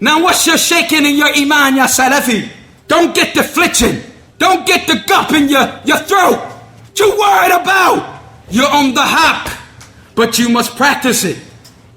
Now what's your shaking in your iman, ya Salafi? Don't get the flinching. Don't get the gup in your throat. What you worried about? You're on the haq, but you must practice it.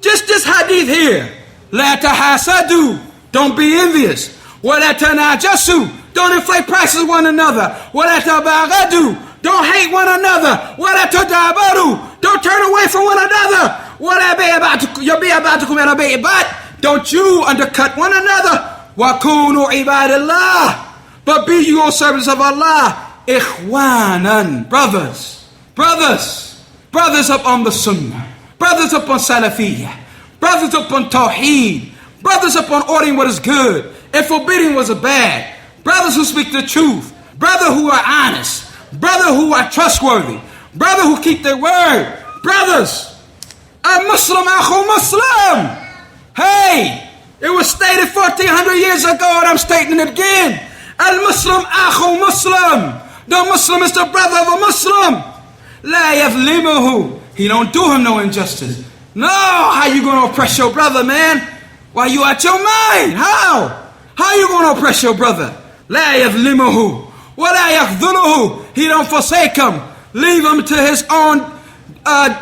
Just this hadith here. La tahasadu. Don't be envious. Wa la tanajasu. Don't inflate prices one another. Wa la tabaghadu. Don't hate one another. Wa la tadabaru. Don't turn away from one another. Wa la bi'abatukum ala bi'ibad. Don't you undercut one another. Wa kunu ibadallah. But be you all servants of Allah. Ikhwanan. Brothers up on the Sunnah. Brothers up on Salafiyah. Brothers up on Tawheed. Brothers up on ordering what is good and forbidding what is bad. Brothers who speak the truth. Brothers who are honest. Brothers who are trustworthy. Brothers who keep their word. Brothers. A Muslim akhu Muslim. Hey, it was stated 1400 years ago and I'm stating it again. Al-Muslim akhu Muslim. The Muslim is the brother of a Muslim. La yadhlimuhu. He don't do him no injustice. No, how you going to oppress your brother, man? Why you out your mind? How? How you going to oppress your brother? La yadhlimuhu. Wa la yakhdhuluhu. He don't forsake him. Leave him to his own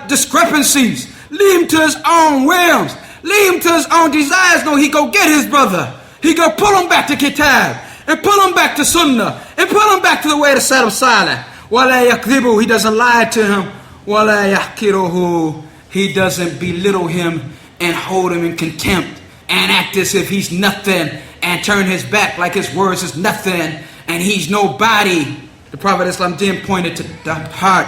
discrepancies. Leave him to his own whims. Leave him to his own desires. No, he go get his brother. He go pull him back to Kitab. And pull him back to Sunnah. And pull him back to the way to Salaf Salih. وَلَا يَكْذِبُهُ. He doesn't lie to him. وَلَا يَحْكِرُهُ. He doesn't belittle him and hold him in contempt and act as if he's nothing and turn his back like his words is nothing and he's nobody. The Prophet Islam then pointed to the heart.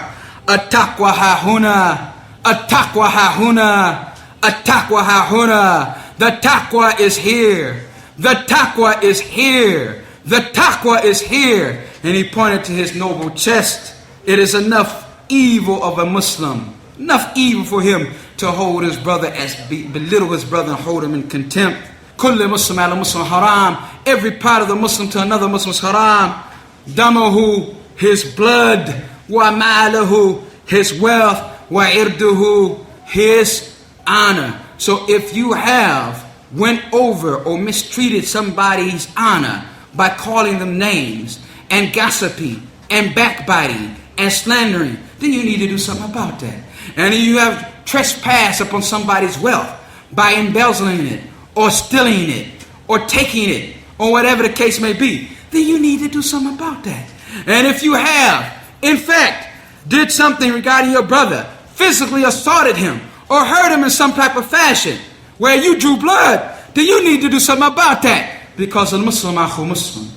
At-taqwa ha-huna. At-taqwa ha-huna. At-taqwa ha-huna. The taqwa is here. The taqwa is here. The taqwa is here. And he pointed to his noble chest. It is enough evil of a Muslim. Enough evil for him to hold his brother as belittle his brother and hold him in contempt. Kulli Muslim ala Muslim haram. Every part of the Muslim to another Muslim is haram. Damahu, his blood. Wa ma'alahu, his wealth. Wa irduhu, his honor. So if you have went over or mistreated somebody's honor by calling them names and gossiping and backbiting and slandering, then you need to do something about that. And if you have trespassed upon somebody's wealth by embezzling it or stealing it or taking it or whatever the case may be, then you need to do something about that. And if you have, in fact, did something regarding your brother, physically assaulted him or hurt him in some type of fashion where you drew blood, then you need to do something about that. Because al-Muslim akhu Muslim.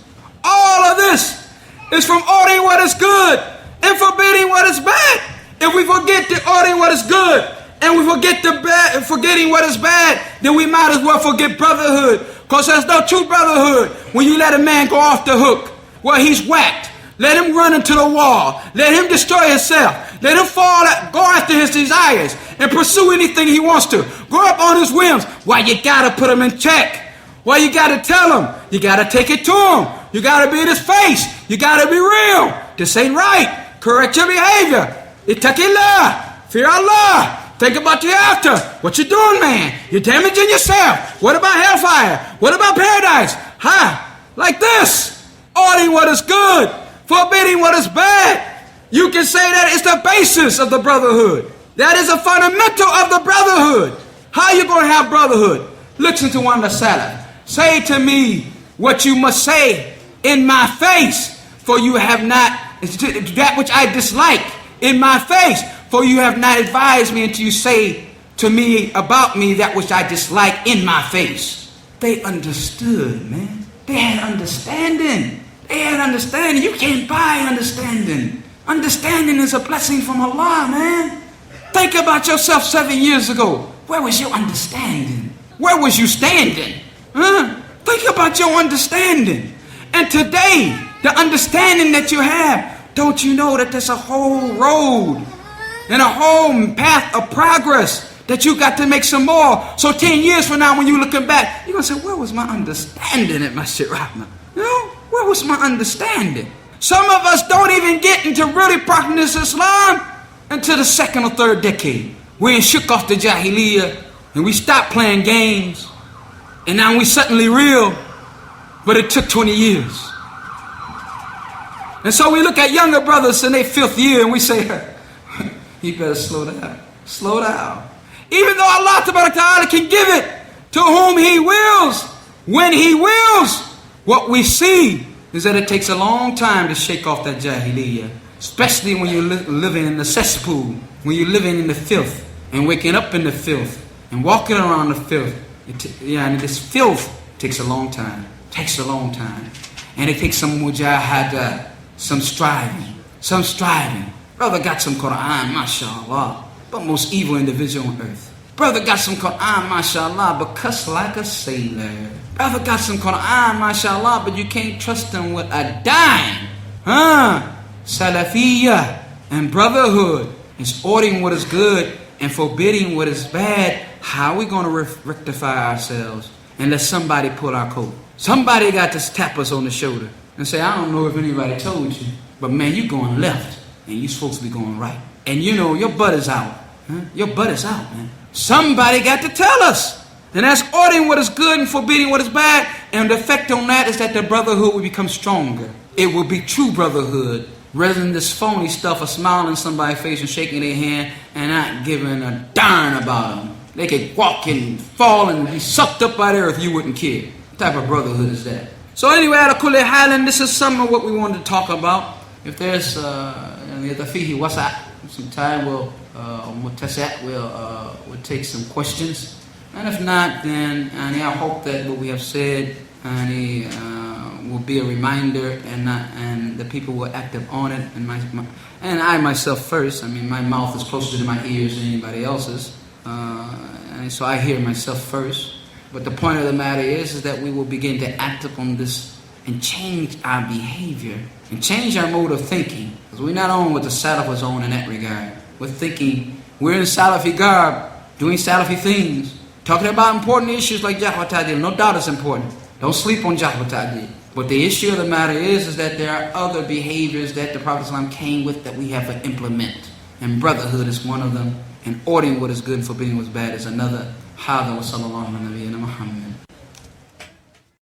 All of this is from ordering what is good and forbidding what is bad. If we forget to ordering what is good and we forget the bad and forgetting what is bad, then we might as well forget brotherhood. Because there's no true brotherhood when you let a man go off the hook. Well, he's whacked. Let him run into the wall. Let him destroy himself. Let him go after his desires and pursue anything he wants to. Go up on his whims. Why you gotta put him in check? Why you gotta tell him? You gotta take it to him. You gotta be in his face. You gotta be real. This ain't right. Correct your behavior. Ittaqillah. Fear Allah. Think about the after. What you doing, man? You're damaging yourself. What about hellfire? What about paradise? Like this. Ordering what is good. Forbidding what is bad. You can say that it's the basis of the brotherhood. That is a fundamental of the brotherhood. How you going to have brotherhood? Listen to one of the Salaf. Say to me what you must say in my face, for you have not, that which I dislike in my face, for you have not advised me until you say to me about me that which I dislike in my face. They understood, man. They had understanding. They had understanding. You can't buy understanding. Understanding is a blessing from Allah, man. Think about yourself 7 years ago. Where was your understanding? Where was you standing? Think about your understanding. And today, the understanding that you have, don't you know that there's a whole road and a whole path of progress that you got to make some more. So 10 years from now, when you're looking back, you're going to say, where was my understanding at Masjid Rahman? You know, where was my understanding? Some of us don't even get into really practice Islam until the second or third decade. We shook off the Jahiliyyah and we stopped playing games. And now we suddenly real, but it took 20 years. And so we look at younger brothers in their 5th year and we say, you better slow down. Slow down. Even though Allah Ta'ala can give it to whom He wills, when He wills, what we see is that it takes a long time to shake off that jahiliyyah. Especially when you're living in the cesspool, when you're living in the filth and waking up in the filth and walking around the filth. And this filth takes a long time. Takes a long time. And it takes some mujahada, some striving. Brother got some Quran, mashallah, but most evil individual on earth. Brother got some Quran, mashallah, but cuss like a sailor. Brother got some Quran, mashallah, but you can't trust him with a dime. Salafiyah and brotherhood is ordering what is good and forbidding what is bad. How are we going to rectify ourselves and let somebody pull our coat? Somebody got to tap us on the shoulder and say, I don't know if anybody told you, but man, you going left and you supposed to be going right. And you know, your butt is out. Your butt is out, man. Somebody got to tell us. And that's ordering what is good and forbidding what is bad. And the effect on that is that the brotherhood will become stronger. It will be true brotherhood, rather than this phony stuff of smiling in somebody's face and shaking their hand and not giving a darn about them. They could walk and fall and be sucked up by the earth, you wouldn't care. What type of brotherhood is that? So anyway, ala kulli halin, this is some of what we wanted to talk about. If there's some time, we'll take some questions. And if not, then I hope that what we have said will be a reminder, and the people will act on it. And I myself first. I mean, my mouth is closer to my ears than anybody else's, and so I hear myself first. But the point of the matter is that we will begin to act upon this and change our behavior and change our mode of thinking, because we're not on what the Salaf was on in that regard. We're thinking we're in Salafi garb, doing Salafi things, talking about important issues like Jahl wa Ta'dil. No doubt it's important. Don't sleep on Jahl wa Ta'dil. But the issue of the matter is that there are other behaviors that the Prophet ﷺ came with that we have to implement. And brotherhood is one of them. And ordering what is good and forbidding what is bad is another. Hada wa sallallahu ala nabiyyina Muhammad.